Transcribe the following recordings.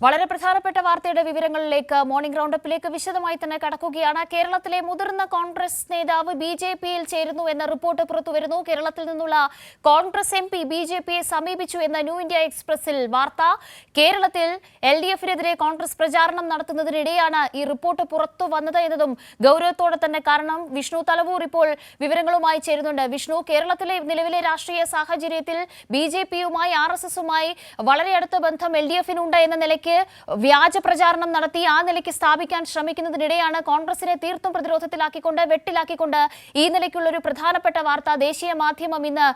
വളരെ പ്രധാനപ്പെട്ട വാർത്തയുടെ വിവരങ്ങളിലേക്ക് മോർണിംഗ് റൗണ്ടപ്പിലേക്ക് വിശദമായി തന്നെ കടക്കുകയാണ്. കേരളത്തിലെ മുതിർന്ന കോൺഗ്രസ് നേതാവ് ബിജെപിയിൽ ചേരുന്നു എന്ന റിപ്പോർട്ട് പുറത്തുവരുന്നു. കേരളത്തിൽ നിന്നുള്ള കോൺഗ്രസ് എംപി ബിജെപിയെ സമീപിച്ചു എന്ന ന്യൂ ഇന്ത്യ എക്സ്പ്രസിൽ വാർത്ത. കേരളത്തിൽ LDFനെതിരെ കോൺഗ്രസ് പ്രചാരണം നടത്തുന്നതിനിടെയാണ് ഈ റിപ്പോർട്ട് പുറത്തു വന്നത് എന്നതും ഗൗരവത്തോടെ തന്നെ. കാരണം വിഷ്ണു തലവൂർ ഇപ്പോൾ വിവരങ്ങളുമായി ചേരുന്നുണ്ട്. വിഷ്ണു, കേരളത്തിലെ നിലവിലെ രാഷ്ട്രീയ സാഹചര്യത്തിൽ ബിജെപിയുമായി RSSുമായി വളരെ അടുത്ത ബന്ധം LDFനുണ്ട് എന്ന നിലയ്ക്ക് വ്യാജ പ്രചാരണം നടത്തി ആ നിലയ്ക്ക് സ്ഥാപിക്കാൻ ശ്രമിക്കുന്നതിനിടെയാണ് കോൺഗ്രസിനെ തീർത്തും പ്രതിരോധത്തിലാക്കിക്കൊണ്ട് വെട്ടിലാക്കിക്കൊണ്ട് ഈ നിലയ്ക്കുള്ള ഒരു പ്രധാനപ്പെട്ട വാർത്ത ദേശീയ മാധ്യമം ഇന്ന്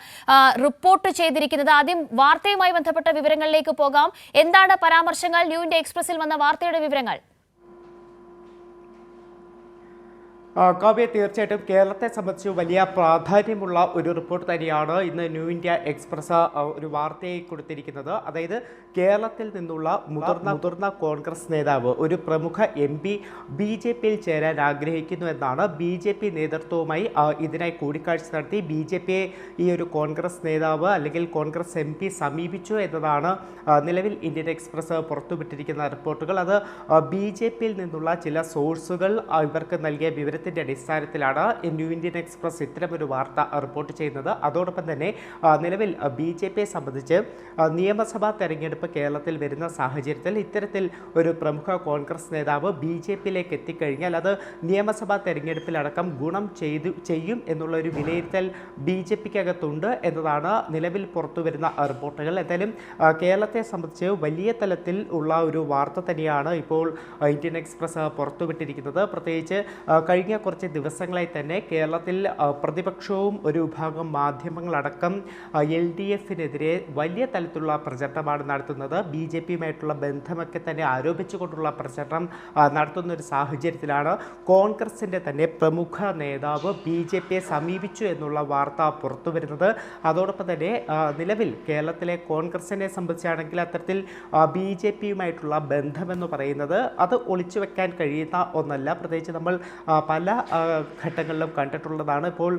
റിപ്പോർട്ട് ചെയ്തിരിക്കുന്നത്. ആദ്യം വാർത്തയുമായി ബന്ധപ്പെട്ട വിവരങ്ങളിലേക്ക് പോകാം. എന്താണ് പരാമർശങ്ങൾ? ന്യൂ ഇന്ത്യ എക്സ്പ്രസിൽ വന്ന വാർത്തയുടെ വിവരങ്ങൾ. കാവ്യ, തീർച്ചയായിട്ടും കേരളത്തെ സംബന്ധിച്ച് വലിയ പ്രാധാന്യമുള്ള ഒരു റിപ്പോർട്ട് തന്നെയാണ് ഇന്ന് ന്യൂ ഇന്ത്യ എക്സ്പ്രസ് ഒരു വാർത്തയായി കൊടുത്തിരിക്കുന്നത്. അതായത് കേരളത്തിൽ നിന്നുള്ള മുതിർന്ന കോൺഗ്രസ് നേതാവ്, ഒരു പ്രമുഖ MP BJPയിൽ ചേരാൻ ആഗ്രഹിക്കുന്നു എന്നാണ്. BJP നേതൃത്വവുമായി ഇതിനായി കൂടിക്കാഴ്ച നടത്തി BJPയെ ഈ ഒരു കോൺഗ്രസ് നേതാവ് അല്ലെങ്കിൽ കോൺഗ്രസ് MP സമീപിച്ചു എന്നതാണ് നിലവിൽ ഇന്ത്യൻ എക്സ്പ്രസ് പുറത്തുവിട്ടിരിക്കുന്ന റിപ്പോർട്ടുകൾ. അത് BJPയിൽ നിന്നുള്ള ചില സോഴ്സുകൾ ഇവർക്ക് നൽകിയ വിവരത്തിൻ്റെ അടിസ്ഥാനത്തിലാണ് ന്യൂ ഇന്ത്യൻ എക്സ്പ്രസ് ഇത്തരമൊരു വാർത്ത റിപ്പോർട്ട് ചെയ്യുന്നത്. അതോടൊപ്പം തന്നെ നിലവിൽ BJPയെ സംബന്ധിച്ച് നിയമസഭാ തെരഞ്ഞെടുപ്പ് കേരളത്തിൽ വരുന്ന സാഹചര്യത്തിൽ ഇത്തരത്തിൽ ഒരു പ്രമുഖ കോൺഗ്രസ് നേതാവ് BJPയിലേക്ക് എത്തിക്കഴിഞ്ഞാൽ അത് നിയമസഭാ തെരഞ്ഞെടുപ്പിലടക്കം ഗുണം ചെയ്യും എന്നുള്ള ഒരു വിലയിരുത്തൽ BJPക്കകത്തുണ്ട് എന്നതാണ് നിലവിൽ പുറത്തു വരുന്ന റിപ്പോർട്ടുകൾ. എന്തായാലും കേരളത്തെ സംബന്ധിച്ച് വലിയ തലത്തിൽ ഉള്ള ഒരു വാർത്ത തന്നെയാണ് ഇപ്പോൾ ഇന്ത്യൻ എക്സ്പ്രസ് പുറത്തുവിട്ടിരിക്കുന്നത്. പ്രത്യേകിച്ച് കഴിഞ്ഞ കുറച്ച് ദിവസങ്ങളായി തന്നെ കേരളത്തിൽ പ്രതിപക്ഷവും ഒരു വിഭാഗം മാധ്യമങ്ങളടക്കം LDFനെതിരെ വലിയ തലത്തിലുള്ള പ്രചരണമാണ് നടത്തുന്നത്. BJPയുമായിട്ടുള്ള ബന്ധമൊക്കെ തന്നെ ആരോപിച്ചുകൊണ്ടുള്ള പ്രചരണം നടത്തുന്ന ഒരു സാഹചര്യത്തിലാണ് കോൺഗ്രസിൻ്റെ തന്നെ പ്രമുഖ നേതാവ് BJPയെ സമീപിച്ചു എന്നുള്ള വാർത്ത പുറത്തു വരുന്നത്. അതോടൊപ്പം തന്നെ നിലവിൽ കേരളത്തിലെ കോൺഗ്രസിനെ സംബന്ധിച്ചാണെങ്കിൽ അത്തരത്തിൽ BJPയുമായിട്ടുള്ള ബന്ധമെന്ന് പറയുന്നത് അത് ഒളിച്ചു വെക്കാൻ കഴിയുന്ന ഒന്നല്ല. പ്രത്യേകിച്ച് നമ്മൾ പല ഘട്ടങ്ങളിലും കണ്ടിട്ടുള്ളതാണ്. ഇപ്പോൾ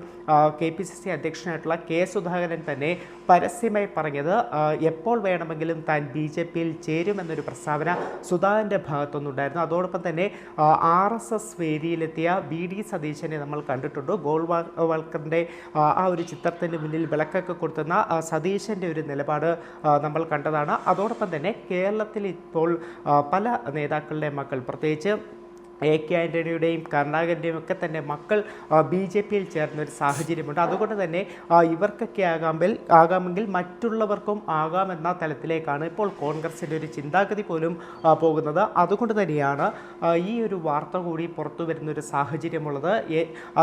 KPCC അധ്യക്ഷനായിട്ടുള്ള K സുധാകരൻ തന്നെ പരസ്യമായി പറഞ്ഞത് എപ്പോൾ വേണമെങ്കിലും താൻ BJPയിൽ ചേരുമെന്നൊരു പ്രസ്താവന സുധാകരൻ്റെ ഭാഗത്തുനിന്നുണ്ടായിരുന്നു. അതോടൊപ്പം തന്നെ RSS വേദിയിലെത്തിയ VD സതീശനെ നമ്മൾ കണ്ടിട്ടുണ്ട്. ഗോൾവാൾക്കറിൻ്റെ ആ ഒരു ചിത്രത്തിൻ്റെ മുന്നിൽ വിളക്കൊക്കെ കൊടുത്തുന്ന സതീശൻ്റെ ഒരു നിലപാട് നമ്മൾ കണ്ടതാണ്. അതോടൊപ്പം തന്നെ കേരളത്തിൽ ഇപ്പോൾ പല നേതാക്കളുടെ മക്കൾ, പ്രത്യേകിച്ച് AK ആൻ്റണിയുടെയും കരുണാകരൻ്റെയും ഒക്കെ തന്നെ മക്കൾ BJPയിൽ ചേർന്ന ഒരു സാഹചര്യമുണ്ട്. അതുകൊണ്ട് തന്നെ ഇവർക്കൊക്കെ ആകാമെങ്കിൽ മറ്റുള്ളവർക്കും ആകാമെന്ന തലത്തിലേക്കാണ് ഇപ്പോൾ കോൺഗ്രസിൻ്റെ ഒരു ചിന്താഗതി പോലും പോകുന്നത്. അതുകൊണ്ട് തന്നെയാണ് ഈ ഒരു വാർത്ത കൂടി പുറത്തു വരുന്നൊരു സാഹചര്യമുള്ളത്.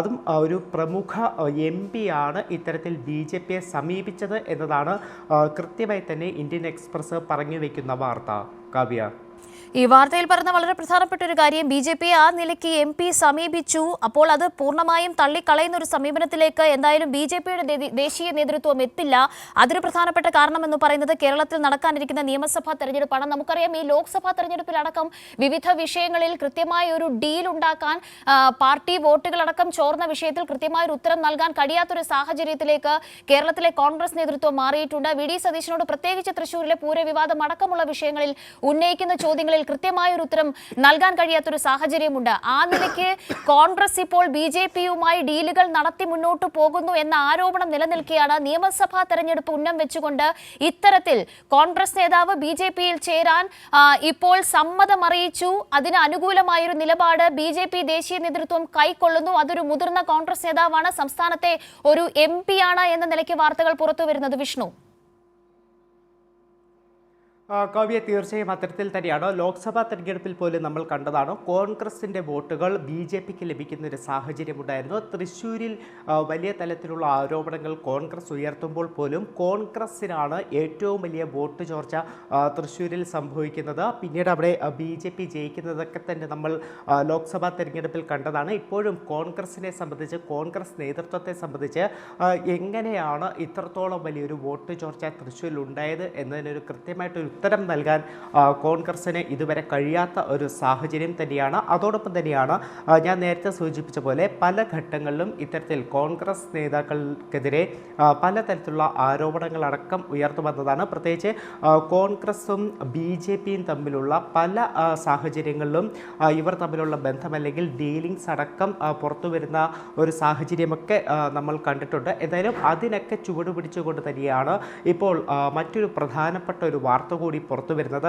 അതും ഒരു പ്രമുഖ MP ആണ് ഇത്തരത്തിൽ BJPയെ സമീപിച്ചത് എന്നതാണ് കൃത്യമായി തന്നെ ഇന്ത്യൻ എക്സ്പ്രസ് പറഞ്ഞു വയ്ക്കുന്ന വാർത്ത. കാവ്യ, ഈ വാർത്തയിൽ പറഞ്ഞ വളരെ പ്രധാനപ്പെട്ട ഒരു കാര്യം, BJPയെ ആ നിലയ്ക്ക് MP സമീപിച്ചു. അപ്പോൾ അത് പൂർണ്ണമായും തള്ളിക്കളയുന്ന ഒരു സമീപനത്തിലേക്ക് എന്തായാലും BJPയുടെ ദേശീയ നേതൃത്വം എത്തില്ല. അതൊരു പ്രധാനപ്പെട്ട കാരണം എന്ന് പറയുന്നത് കേരളത്തിൽ നടക്കാനിരിക്കുന്ന നിയമസഭാ തെരഞ്ഞെടുപ്പാണ്. നമുക്കറിയാം, ഈ ലോക്സഭാ തെരഞ്ഞെടുപ്പിലടക്കം വിവിധ വിഷയങ്ങളിൽ കൃത്യമായ ഒരു ഡീൽ ഉണ്ടാക്കാൻ, പാർട്ടി വോട്ടുകളടക്കം ചോർന്ന വിഷയത്തിൽ കൃത്യമായ ഒരു ഉത്തരം നൽകാൻ കഴിയാത്തൊരു സാഹചര്യത്തിലേക്ക് കേരളത്തിലെ കോൺഗ്രസ് നേതൃത്വം മാറിയിട്ടുണ്ട്. VD സതീശനോട് പ്രത്യേകിച്ച് തൃശ്ശൂരിലെ പൂരവിവാദം അടക്കമുള്ള വിഷയങ്ങളിൽ ഉന്നയിക്കുന്ന ചോദ്യങ്ങളിൽ കൃത്യമായ ഒരു ഉത്തരം നൽകാൻ കഴിയാത്തൊരു സാഹചര്യമുണ്ട്. ആ നിലയ്ക്ക് കോൺഗ്രസ് ഇപ്പോൾ BJPയുമായി ഡീലുകൾ നടത്തി മുന്നോട്ട് പോകുന്നു എന്ന ആരോപണം നിലനിൽക്കുകയാണ്. നിയമസഭാ തെരഞ്ഞെടുപ്പ് ഉന്നം വെച്ചുകൊണ്ട് ഇത്തരത്തിൽ കോൺഗ്രസ് നേതാവ് BJPയിൽ ചേരാൻ ഇപ്പോൾ സമ്മതം അറിയിച്ചു. അതിന് അനുകൂലമായൊരു നിലപാട് BJP ദേശീയ നേതൃത്വം കൈക്കൊള്ളുന്നു. അതൊരു മുതിർന്ന കോൺഗ്രസ് നേതാവാണ്, സംസ്ഥാനത്തെ ഒരു MP ആണ് എന്ന നിലയ്ക്ക് വാർത്തകൾ പുറത്തു വരുന്നത്. വിഷ്ണു, കാവ്യ, തീർച്ചയായും അത്തരത്തിൽ തന്നെയാണ്. ലോക്സഭാ തെരഞ്ഞെടുപ്പിൽ പോലും നമ്മൾ കണ്ടതാണ് കോൺഗ്രസിൻ്റെ വോട്ടുകൾ BJPക്ക് ലഭിക്കുന്ന ഒരു സാഹചര്യമുണ്ടായിരുന്നു. തൃശ്ശൂരിൽ വലിയ തലത്തിലുള്ള ആരോപണങ്ങൾ കോൺഗ്രസ് ഉയർത്തുമ്പോൾ പോലും കോൺഗ്രസിനാണ് ഏറ്റവും വലിയ വോട്ട് ചോർച്ച തൃശ്ശൂരിൽ സംഭവിക്കുന്നത്. പിന്നീട് അവിടെ BJP ജയിക്കുന്നതൊക്കെ തന്നെ നമ്മൾ ലോക്സഭാ തെരഞ്ഞെടുപ്പിൽ കണ്ടതാണ്. ഇപ്പോഴും കോൺഗ്രസിനെ സംബന്ധിച്ച്, കോൺഗ്രസ് നേതൃത്വത്തെ സംബന്ധിച്ച് എങ്ങനെയാണ് ഇത്രത്തോളം വലിയൊരു വോട്ട് ചോർച്ച തൃശ്ശൂരിൽ ഉണ്ടായത് എന്നതിനൊരു കൃത്യമായിട്ടൊരു ഉത്തരം നൽകാൻ കോൺഗ്രസിന് ഇതുവരെ കഴിയാത്ത ഒരു സാഹചര്യം തന്നെയാണ്. അതോടൊപ്പം തന്നെയാണ് ഞാൻ നേരത്തെ സൂചിപ്പിച്ച പോലെ പല ഘട്ടങ്ങളിലും ഇത്തരത്തിൽ കോൺഗ്രസ് നേതാക്കൾക്കെതിരെ പലതരത്തിലുള്ള ആരോപണങ്ങളടക്കം ഉയർന്നു വന്നതാണ്. പ്രത്യേകിച്ച് കോൺഗ്രസും BJPയും തമ്മിലുള്ള പല സാഹചര്യങ്ങളിലും ഇവർ തമ്മിലുള്ള ബന്ധം അല്ലെങ്കിൽ ഡീലിങ്സ് അടക്കം പുറത്തു വരുന്ന ഒരു സാഹചര്യമൊക്കെ നമ്മൾ കണ്ടിട്ടുണ്ട്. എന്തായാലും അതിനൊക്കെ ചുവട് പിടിച്ചുകൊണ്ട് തന്നെയാണ് ഇപ്പോൾ മറ്റൊരു പ്രധാനപ്പെട്ട ഒരു വാർത്ത കൂടി പുറത്തു വരുന്നത്.